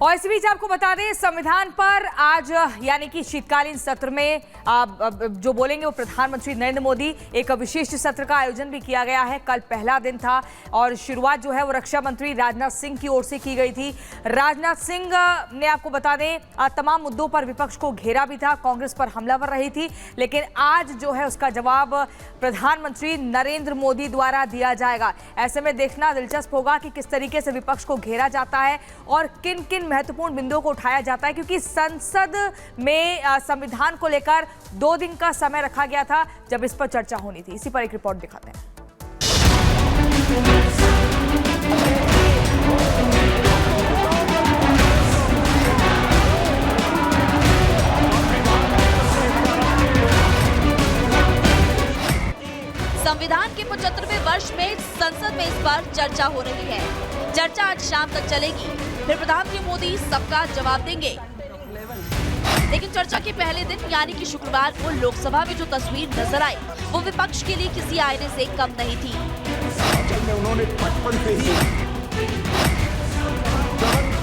और इस बीच आपको बता दें, संविधान पर आज यानी कि शीतकालीन सत्र में जो बोलेंगे वो प्रधानमंत्री नरेंद्र मोदी। एक विशेष सत्र का आयोजन भी किया गया है। कल पहला दिन था और शुरुआत जो है वो रक्षा मंत्री राजनाथ सिंह की ओर से की गई थी। राजनाथ सिंह ने आपको बता दें तमाम मुद्दों पर विपक्ष को घेरा भी था, कांग्रेस पर हमलावर रही थी, लेकिन आज जो है उसका जवाब प्रधानमंत्री नरेंद्र मोदी द्वारा दिया जाएगा। ऐसे में देखना दिलचस्प होगा कि किस तरीके से विपक्ष को घेरा जाता है और किन किन महत्वपूर्ण बिंदुओं को उठाया जाता है, क्योंकि संसद में संविधान को लेकर 2 दिन का समय रखा गया था जब इस पर चर्चा होनी थी। इसी पर एक रिपोर्ट दिखाते हैं। संविधान के 75वें वर्ष में संसद में इस पर चर्चा हो रही है। चर्चा आज शाम तक चलेगी, फिर प्रधानमंत्री मोदी सबका जवाब देंगे। लेकिन चर्चा के पहले दिन यानी कि शुक्रवार को लोकसभा में जो तस्वीर नजर आई वो विपक्ष के लिए किसी आईने से कम नहीं थी। उन्होंने बचपन से ही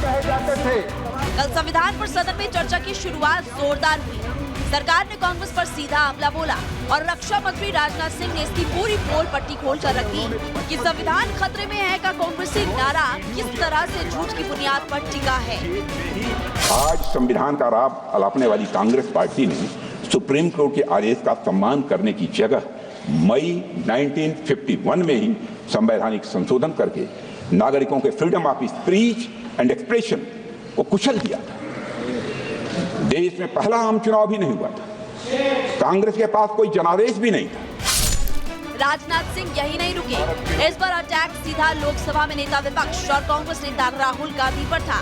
कहे जाते थे। कल संविधान पर सदन में चर्चा की शुरुआत जोरदार हुई। सरकार ने कांग्रेस पर सीधा हमला बोला और रक्षा मंत्री राजनाथ सिंह ने इसकी पूरी पोल पट्टी खोल कर रखी कि संविधान खतरे में है का कांग्रेसी नारा किस तरह से झूठ की बुनियाद पर टिका है। आज संविधान का राग अलापने वाली कांग्रेस पार्टी ने सुप्रीम कोर्ट के आदेश का सम्मान करने की जगह मई 1951 में ही संवैधानिक संशोधन करके नागरिकों के freedom of speech and expression को कुचल दिया था। देश में पहला आम चुनाव भी नहीं हुआ था, कांग्रेस के पास कोई जनादेश भी नहीं था। राजनाथ सिंह यही नहीं रुके, इस पर अटैक सीधा लोकसभा में नेता विपक्ष और कांग्रेस नेता राहुल गांधी पर था।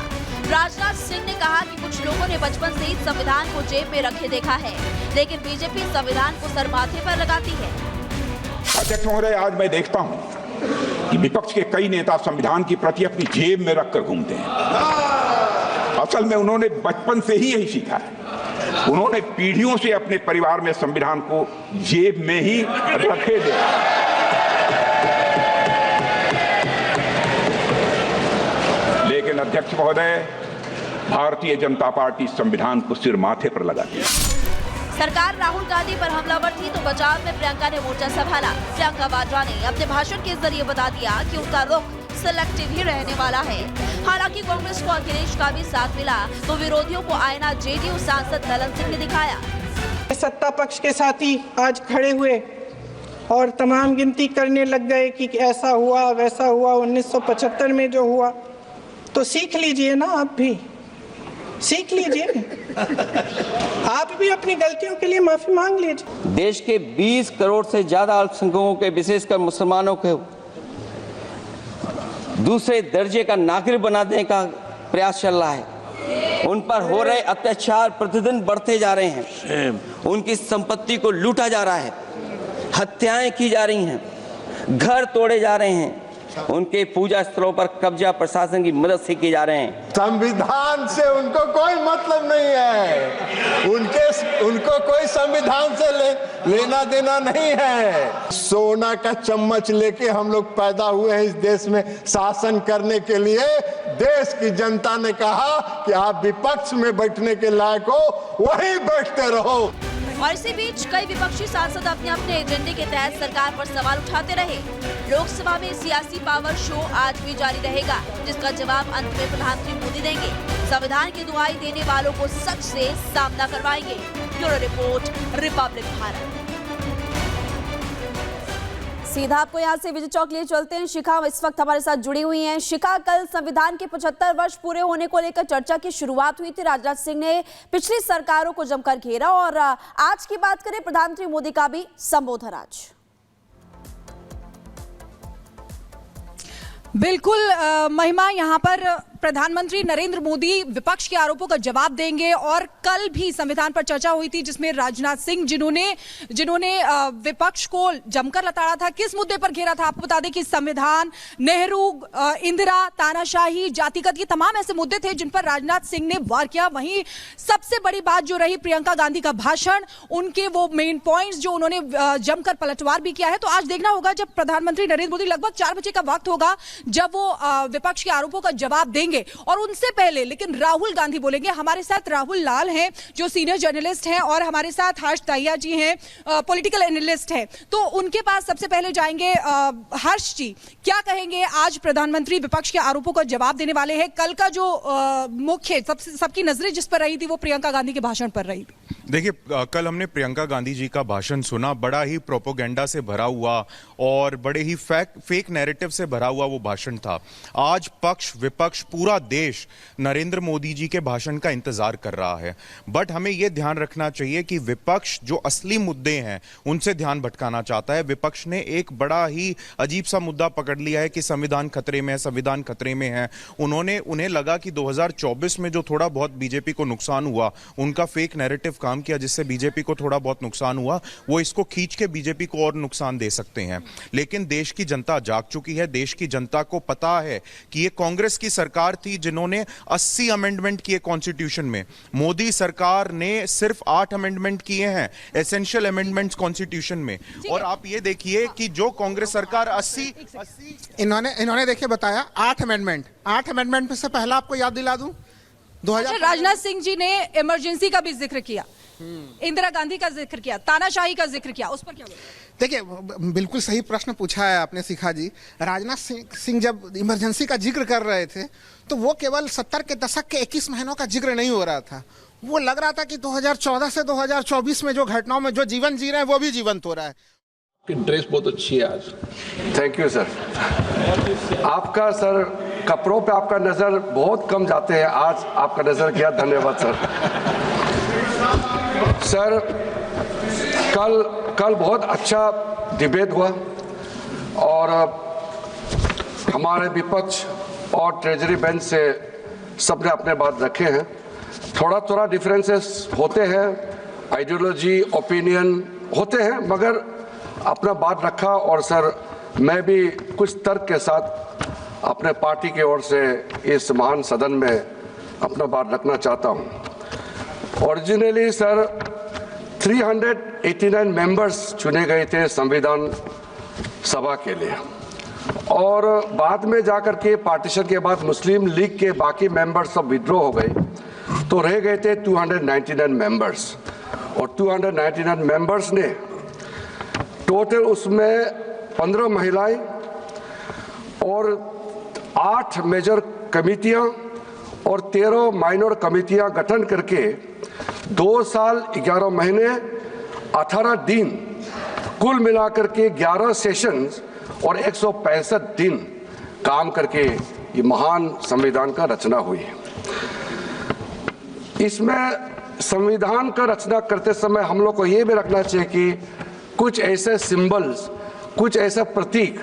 राजनाथ सिंह ने कहा कि कुछ लोगों ने बचपन से ही संविधान को जेब में रखे देखा है, लेकिन बीजेपी संविधान को सर माथे पर लगाती है। अध्यक्ष महोदय, आज मैं देखता हूँ कि विपक्ष के कई नेता संविधान की प्रति अपनी जेब में रखकर घूमते हैं। असल में उन्होंने बचपन से ही यही सीखा है। उन्होंने पीढ़ियों से अपने परिवार में संविधान को जेब में ही रखे देखा। लेकिन अध्यक्ष महोदय, भारतीय जनता पार्टी संविधान को सिर माथे पर लगाती है। सरकार राहुल गांधी पर हमलावर थी तो बचाव में प्रियंका ने मोर्चा संभाला। प्रियंका वाड्रा ने अपने भाषण के जरिए बता दिया कि उनका रुख सिलेक्टिव ही रहने वाला है। हालांकि कांग्रेस को अखिलेश का भी साथ मिला तो विरोधियों को आईना जेडीयू सांसद ललन सिंह ने दिखाया। सत्ता पक्ष के साथी आज खड़े हुए और तमाम गिनती करने लग गए कि ऐसा हुआ वैसा हुआ, 1975 में जो हुआ, तो सीख लीजिए ना, आप भी सीख लीजिए। आप भी अपनी गलतियों के लिए माफी मांग लीजिए। देश के 20 करोड़ से ज्यादा अल्पसंख्यकों के, विशेषकर मुसलमानों के दूसरे दर्जे का नागरिक बना देने का प्रयास चल रहा है। उन पर हो रहे अत्याचार प्रतिदिन बढ़ते जा रहे हैं। उनकी संपत्ति को लूटा जा रहा है, हत्याएं की जा रही हैं, घर तोड़े जा रहे हैं, उनके पूजा स्थलों पर कब्जा प्रशासन की मदद से किए जा रहे हैं। संविधान से उनको कोई मतलब नहीं है, उनको कोई संविधान से लेना देना नहीं है। सोना का चम्मच लेके हम लोग पैदा हुए हैं इस देश में शासन करने के लिए। देश की जनता ने कहा कि आप विपक्ष में बैठने के लायक हो, वहीं बैठते रहो। और इसी बीच कई विपक्षी सांसद अपने अपने एजेंडे के तहत सरकार पर सवाल उठाते रहे। लोकसभा में सियासी पावर शो आज भी जारी रहेगा, जिसका जवाब अंत में प्रधानमंत्री मोदी देंगे। संविधान की दुहाई देने वालों को सच से सामना करवाएंगे। Bureau report, Republic Bharat. सीधा आपको यहाँ से विजय चौक लिए चलते हैं। शिखा इस वक्त हमारे साथ जुड़ी हुई हैं। शिखा, कल संविधान के 75 वर्ष पूरे होने को लेकर चर्चा की शुरुआत हुई थी। राजनाथ सिंह ने पिछली सरकारों को जमकर घेरा और आज की बात करें, प्रधानमंत्री मोदी का भी संबोधन आज। बिल्कुल महिमा, यहाँ पर प्रधानमंत्री नरेंद्र मोदी विपक्ष के आरोपों का जवाब देंगे और कल भी संविधान पर चर्चा हुई थी जिसमें राजनाथ सिंह जिन्होंने विपक्ष को जमकर लताड़ा था। किस मुद्दे पर घेरा था? आपको बता दें कि संविधान, नेहरू, इंदिरा, तानाशाही, जातिगत, ये तमाम ऐसे मुद्दे थे जिन पर राजनाथ सिंह ने वार किया। वहीं सबसे बड़ी बात जो रही प्रियंका गांधी का भाषण, उनके वो मेन पॉइंट्स जो उन्होंने जमकर पलटवार भी किया है। तो आज देखना होगा जब प्रधानमंत्री नरेंद्र मोदी, लगभग 4 बजे का वक्त होगा जब वो विपक्ष के आरोपों का जवाब देंगे बोलेंगे और उनसे पहले लेकिन राहुल गांधी बोलेंगे। हमारे साथ राहुल लाल हैं जो सीनियर जर्नलिस्ट हैं और हमारे साथ हर्ष दहिया जी हैं, पॉलिटिकल एनालिस्ट हैं। तो उनके पास सबसे पहले जाएंगे। हर्ष जी, क्या कहेंगे? आज प्रधानमंत्री विपक्ष के आरोपों का जवाब देने वाले हैं। कल का जो मुख्य सबकी नजरें जिस पर रही थी वो प्रियंका गांधी के भाषण पर रही थी। देखिए, कल हमने प्रियंका गांधी जी का भाषण सुना। बड़ा ही प्रोपोगेंडा से भरा हुआ और बड़े ही फेक नैरेटिव से भरा हुआ वो भाषण था। आज पक्ष विपक्ष पूरा देश नरेंद्र मोदी जी के भाषण का इंतजार कर रहा है। बट हमें यह ध्यान रखना चाहिए कि विपक्ष जो असली मुद्दे हैं उनसे ध्यान भटकाना चाहता है। विपक्ष ने एक बड़ा ही अजीब सा मुद्दा पकड़ लिया है कि संविधान खतरे में है, संविधान खतरे में है। उन्हें लगा कि 2024 में जो थोड़ा बहुत बीजेपी को नुकसान हुआ, उनका फेक नैरेटिव काम किया जिससे बीजेपी को थोड़ा बहुत नुकसान हुआ, वो इसको खींच के बीजेपी को और नुकसान दे सकते हैं। लेकिन देश की जनता जाग चुकी है। देश की जनता को पता है कि ये कांग्रेस की सरकार थी जिन्होंने 80 अमेंडमेंट किए कॉन्स्टिट्यूशन में। मोदी सरकार ने सिर्फ 8 अमेंडमेंट किए हैं, एसेंशियल अमेंडमेंट्स कॉन्स्टिट्यूशन में। और आप ये देखिए कि जो कांग्रेस सरकार 80 इन्होंने देखिए बताया 8 अमेंडमेंट में से पहला आपको याद दिला दूं, 2000 राजनाथ सिंह जी ने इमरजेंसी का भी जिक्र किया, इंदिरा गांधी का जिक्र किया, तानाशाही का जिक्र किया, उस पर क्या बोले? देखिए, बिल्कुल सही प्रश्न पूछा है आपने शिखा जी। राजनाथ सिंह जब इमरजेंसी का जिक्र कर रहे थे तो वो केवल 70 के दशक के 21 महीनों का जिक्र नहीं हो रहा था। वो लग रहा था कि 2014 से 2024 में जो घटनाओं में जो जीवन जी रहे हैं वो भी जीवंत हो रहा है। ड्रेस बहुत अच्छी है आज। Thank you sir. आपका सर कपड़ों पे आपका नजर बहुत कम जाते हैं, आज आपका नजर गया, धन्यवाद सर। सर कल बहुत अच्छा डिबेट हुआ और हमारे विपक्ष और ट्रेजरी बेंच से सबने अपने बात रखे हैं। थोड़ा डिफरेंसेस होते हैं, आइडियोलॉजी ओपिनियन होते हैं, मगर अपना बात रखा। और सर मैं भी कुछ तर्क के साथ अपने पार्टी की ओर से इस महान सदन में अपना बात रखना चाहता हूं। ओरिजिनली सर 389 मेंबर्स चुने गए थे संविधान सभा के लिए और बाद में जाकर के पार्टीशन के बाद मुस्लिम लीग के बाकी मेंबर्स सब विड्रॉ हो गए तो रह गए थे 299 मेंबर्स। और 299 मेंबर्स ने टोटल उसमें 15 महिलाएं और 8 मेजर कमेटियां और 13 माइनर कमेटियां गठन करके 2 साल 11 महीने 18 दिन कुल मिलाकर के 11 सेशंस और 165 दिन काम करके ये महान संविधान का रचना हुई। इसमें संविधान का रचना करते समय हम लोग को ये भी रखना चाहिए कि कुछ ऐसे सिंबल्स, कुछ ऐसा प्रतीक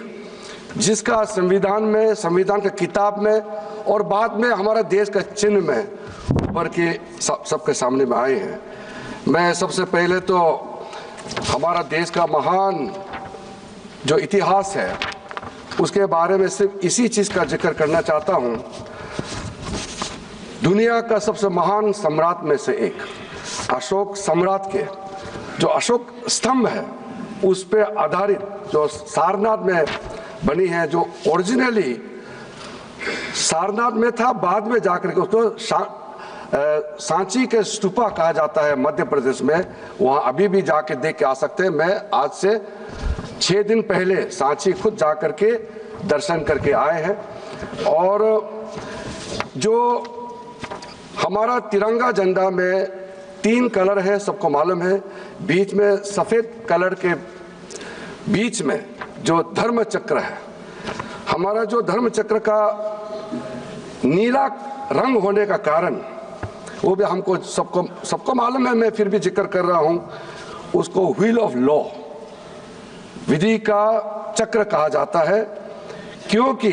जिसका संविधान में, संविधान की किताब में और बाद में हमारा देश का चिन्ह में उभर के सबके सामने में आए हैं। मैं सबसे पहले तो हमारा देश का महान जो इतिहास है उसके बारे में सिर्फ इसी चीज़ का जिक्र करना चाहता हूँ। दुनिया का सबसे महान सम्राट में से एक अशोक सम्राट के जो अशोक स्तंभ है उस पे आधारित जो सारनाथ में बनी है, जो ओरिजिनली सारनाथ में था, बाद में जाकर के उसको सांची के स्तूपा कहा जाता है मध्य प्रदेश में। वहाँ अभी भी जाके देख के आ सकते हैं। मैं आज से 6 दिन पहले सांची खुद जाकर के दर्शन करके आए हैं। और जो हमारा तिरंगा झंडा में 3 कलर है, सबको मालूम है। बीच में सफ़ेद कलर के बीच में जो धर्म चक्र है, हमारा जो धर्म चक्र का नीला रंग होने का कारण वो भी हमको सबको मालूम है, मैं फिर भी जिक्र कर रहा हूँ। उसको व्हील ऑफ लॉ, विधि का चक्र कहा जाता है, क्योंकि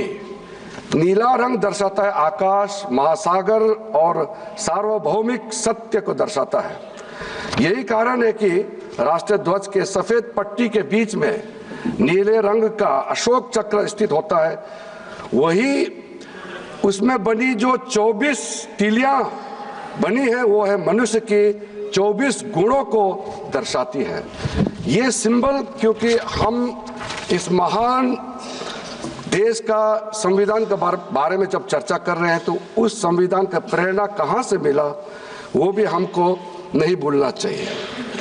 नीला रंग दर्शाता है आकाश, महासागर और सार्वभौमिक सत्य को दर्शाता है। यही कारण है कि राष्ट्रीय ध्वज के सफेद पट्टी के बीच में नीले रंग का अशोक चक्र स्थित होता है। वही उसमें बनी जो 24 तीलियां बनी है वो है मनुष्य के 24 गुणों को दर्शाती है। ये सिंबल, क्योंकि हम इस महान देश का संविधान के बारे में जब चर्चा कर रहे हैं तो उस संविधान का प्रेरणा कहाँ से मिला वो भी हमको नहीं भूलना चाहिए।